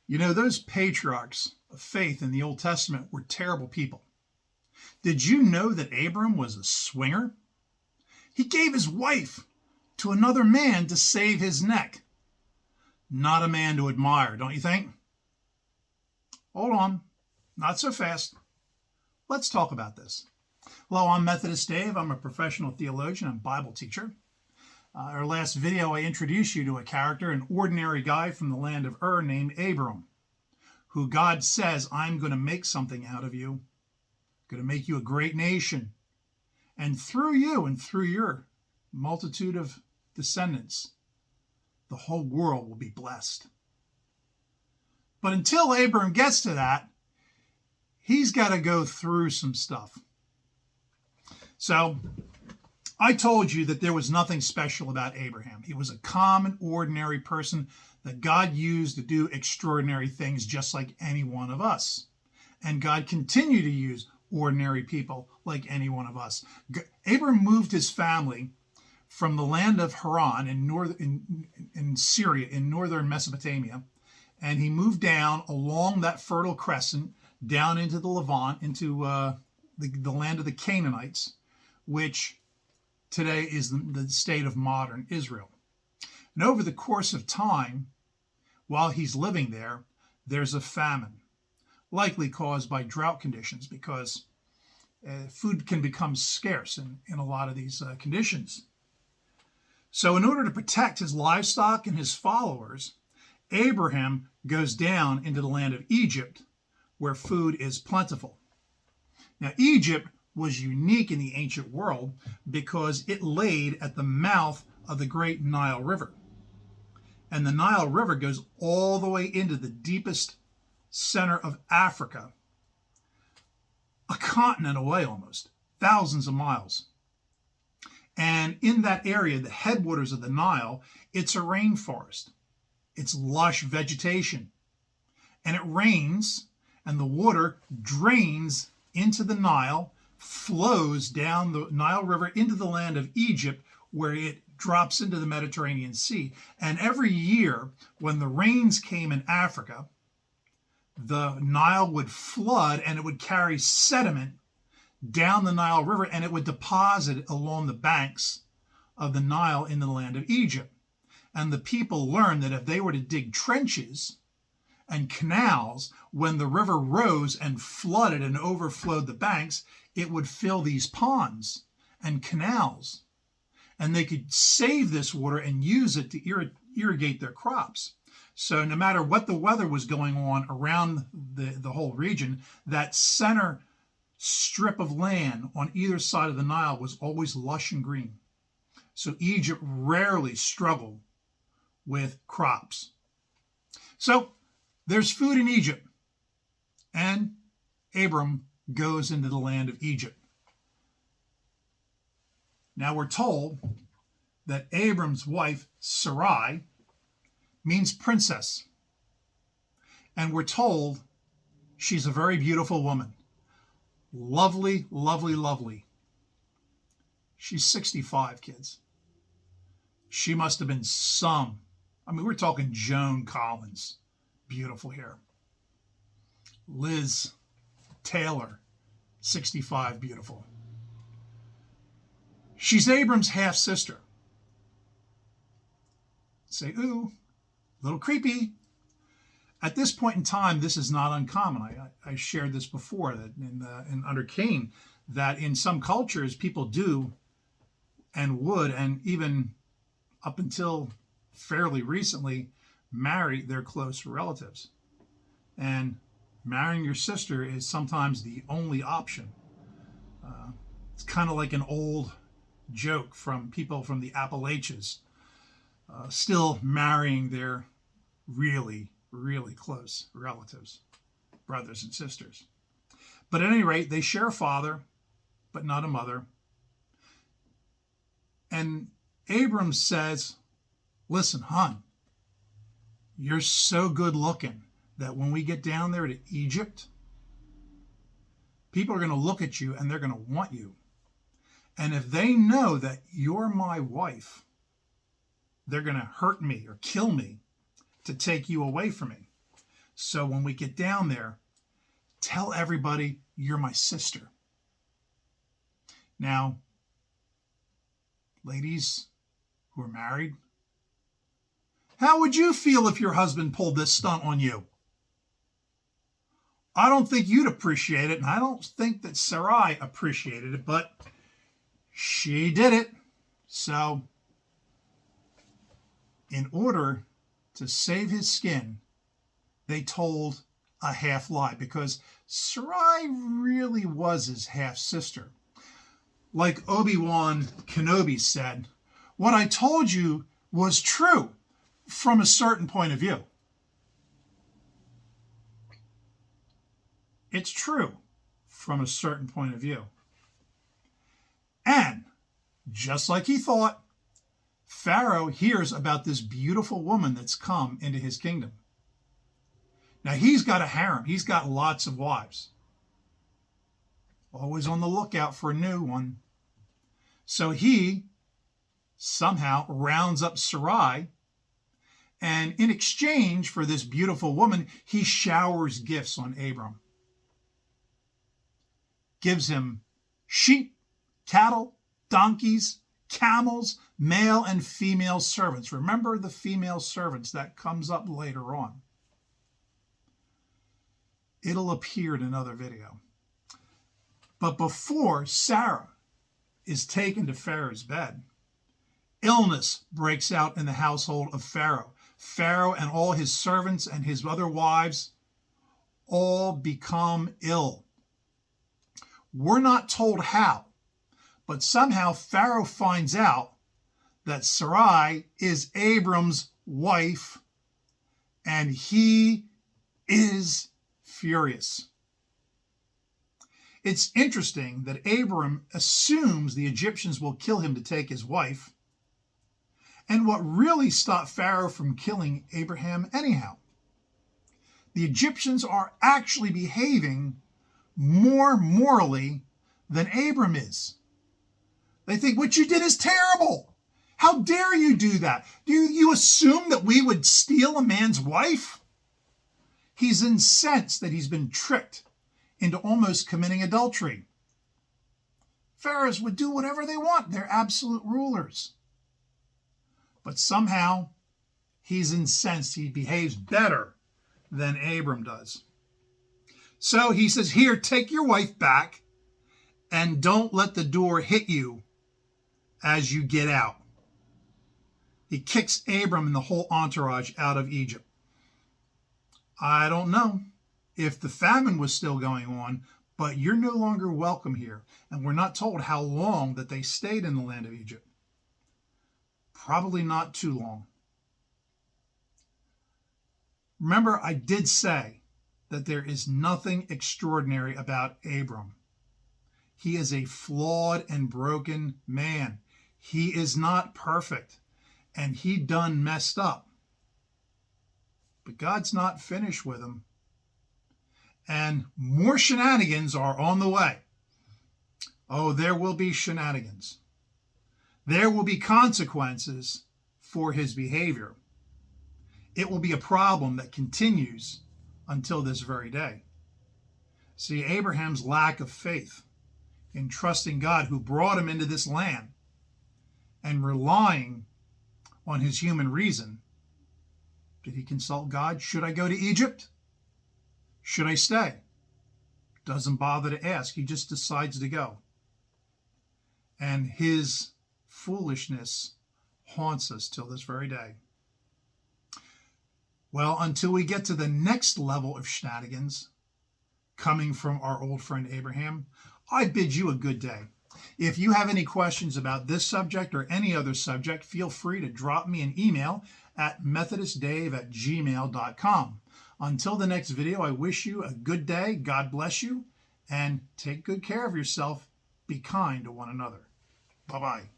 You know, those patriarchs of faith in the Old Testament were terrible people. Did you know that Abram was a swinger? He gave his wife to another man to save his neck. Not a man to admire, don't you think? Hold on, not so fast. Let's talk about this. Hello, I'm Methodist Dave. I'm a professional theologian and Bible teacher. Our last video, I introduced you to a character, an ordinary guy from the land of Ur named Abram, who God says, I'm going to make something out of you. I'm going to make you a great nation. And through you and through your multitude of descendants, the whole world will be blessed. But until Abram gets to that, he's got to go through some stuff. So I told you that there was nothing special about Abraham. He was a common, ordinary person that God used to do extraordinary things just like any one of us. And God continued to use ordinary people like any one of us. Abram moved his family from the land of Haran in Syria, in northern Mesopotamia, and he moved down along that Fertile Crescent down into the Levant, into the land of the Canaanites, which today is the state of modern Israel. And over the course of time, while he's living there, there's a famine, likely caused by drought conditions, because food can become scarce in a lot of these conditions. So in order to protect his livestock and his followers, Abraham goes down into the land of Egypt, where food is plentiful. Now, Egypt was unique in the ancient world because it laid at the mouth of the great Nile River. And the Nile River goes all the way into the deepest center of Africa, a continent away almost, thousands of miles. And in that area, the headwaters of the Nile, it's a rainforest. It's lush vegetation. And it rains, and the water drains into the Nile, flows down the Nile River into the land of Egypt, where it drops into the Mediterranean Sea. And every year, when the rains came in Africa, the Nile would flood and it would carry sediment down the Nile River, and it would deposit it along the banks of the Nile in the land of Egypt. And the people learned that if they were to dig trenches and canals, when the river rose and flooded and overflowed the banks, it would fill these ponds and canals. And they could save this water and use it to irrigate their crops. So no matter what the weather was going on around the whole region, that center strip of land on either side of the Nile was always lush and green. So Egypt rarely struggled with crops. So there's food in Egypt, and Abram goes into the land of Egypt. Now we're told that Abram's wife, Sarai, means princess. And we're told she's a very beautiful woman. Lovely, lovely, lovely. She's 65, kids. She must have been we're talking Joan Collins. Beautiful hair. Liz Taylor, 65, beautiful. She's Abram's half-sister. Say, ooh, a little creepy. At this point in time, this is not uncommon. I shared this before, that in under Cain, that in some cultures, people do and would, and even up until fairly recently, marry their close relatives. And marrying your sister is sometimes the only option. It's kind of like an old joke from people from the Appalachians, still marrying their really, really close relatives, brothers and sisters. But at any rate, they share a father, but not a mother. And Abram says, listen, hon, you're so good looking that when we get down there to Egypt, people are going to look at you and they're going to want you. And if they know that you're my wife, they're going to hurt me or kill me to take you away from me. So when we get down there, tell everybody you're my sister. Now, ladies who are married, how would you feel if your husband pulled this stunt on you? I don't think you'd appreciate it, and I don't think that Sarai appreciated it, but she did it. So, in order to save his skin, they told a half lie, because Sarai really was his half sister. Like Obi-Wan Kenobi said, what I told you was true from a certain point of view. It's true from a certain point of view. And just like he thought, Pharaoh hears about this beautiful woman that's come into his kingdom. Now, he's got a harem. He's got lots of wives. Always on the lookout for a new one. So he somehow rounds up Sarai, and in exchange for this beautiful woman, he showers gifts on Abram. Gives him sheep, cattle, donkeys, camels, male and female servants. Remember the female servants, that comes up later on. It'll appear in another video. But before Sarah is taken to Pharaoh's bed, illness breaks out in the household of Pharaoh. Pharaoh and all his servants and his other wives all become ill. We're not told how, but somehow Pharaoh finds out that Sarai is Abram's wife, and he is furious. It's interesting that Abram assumes the Egyptians will kill him to take his wife, and what really stopped Pharaoh from killing Abraham anyhow. The Egyptians are actually behaving more morally than Abram is. They think what you did is terrible. How dare you do that? Do you assume that we would steal a man's wife? He's incensed that he's been tricked into almost committing adultery. Pharaohs would do whatever they want. They're absolute rulers. But somehow he's incensed. He behaves better than Abram does. So he says, here, take your wife back and don't let the door hit you as you get out. He kicks Abram and the whole entourage out of Egypt. I don't know if the famine was still going on, but you're no longer welcome here. And we're not told how long that they stayed in the land of Egypt. Probably not too long. Remember, I did say that there is nothing extraordinary about Abram. He is a flawed and broken man. He is not perfect, and he done messed up. But God's not finished with him. And more shenanigans are on the way. Oh, there will be shenanigans. There will be consequences for his behavior. It will be a problem that continues until this very day. See, Abraham's lack of faith in trusting God who brought him into this land and relying on his human reason. Did he consult God? Should I go to Egypt? Should I stay? Doesn't bother to ask. He just decides to go. And his foolishness haunts us till this very day. Well, until we get to the next level of shenanigans coming from our old friend Abraham, I bid you a good day. If you have any questions about this subject or any other subject, feel free to drop me an email at methodistdave@gmail.com. Until the next video, I wish you a good day. God bless you, and take good care of yourself. Be kind to one another. Bye-bye.